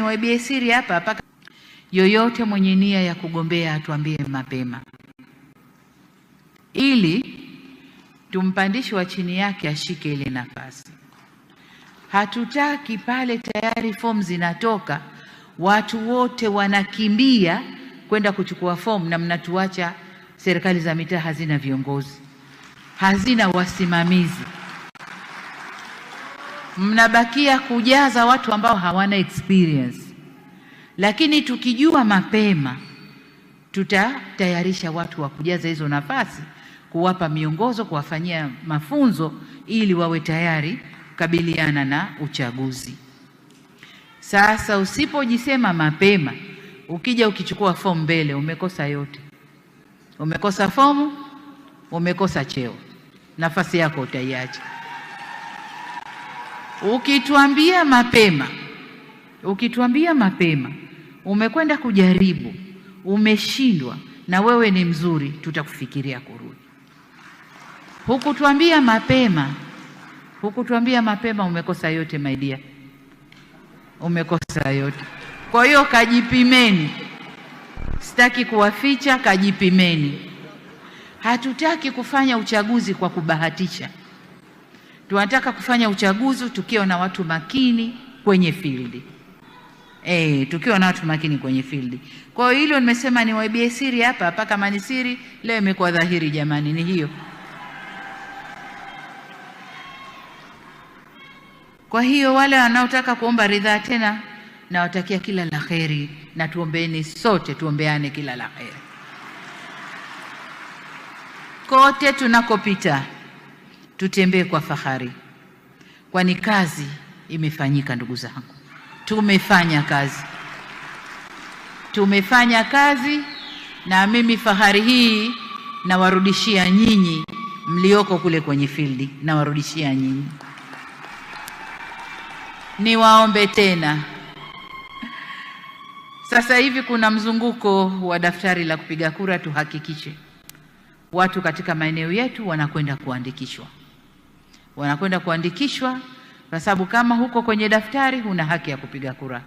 Niwaibie siri hapa, yoyote mwenye nia ya kugombea atuambie mapema, ili tumpandishi wa chini yake ashike ile nafasi. Hatutaki pale tayari fomu zinatoka watu wote wanakimbia kwenda kuchukua fomu, na mnatuacha serikali za mitaa hazina viongozi, hazina wasimamizi, mnabakia kujaza watu ambao hawana experience. Lakini tukijua mapema, tutatayarisha watu wa kujaza hizo nafasi, kuwapa miongozo, kuwafanyia mafunzo ili wawe tayari kukabiliana na uchaguzi. Sasa usipojisema mapema, ukija ukichukua fomu mbele, umekosa yote. Umekosa fomu, umekosa cheo, nafasi yako utaiacha. Ukituambia mapema, umekwenda kujaribu, umeshindwa na wewe ni mzuri, tutakufikiria kurudi. Hukutuambia mapema, umekosa yote my dear. Umekosa yote. Kwa hiyo kajipimeni. Sitaki kuwaficha, kajipimeni. Hatutaki kufanya uchaguzi kwa kubahatisha. Tunataka kufanya uchaguzi tukiwa na watu makini kwenye field. Tukiwa na watu makini kwenye field. Kwa hiyo hilo nimesema niwaibie siri hapa, kama ni siri leo imekuwa dhahiri jamani, ni hiyo. Kwa hiyo wale wanaotaka kuomba ridhaa tena, nawatakia kila la kheri, na tuombeeni sote, tuombeane kila la kheri. Kote tunakopita tutembee kwa fahari, kwani kazi imefanyika ndugu zangu. Tumefanya kazi, na mimi fahari hii nawarudishia nyinyi mlioko kule kwenye field, nawarudishia nyinyi. Niwaombe tena, sasa hivi kuna mzunguko wa daftari la kupiga kura. Tuhakikishe watu katika maeneo yetu wanakwenda kuandikishwa, kwa sababu kama huko kwenye daftari huna haki ya kupiga kura.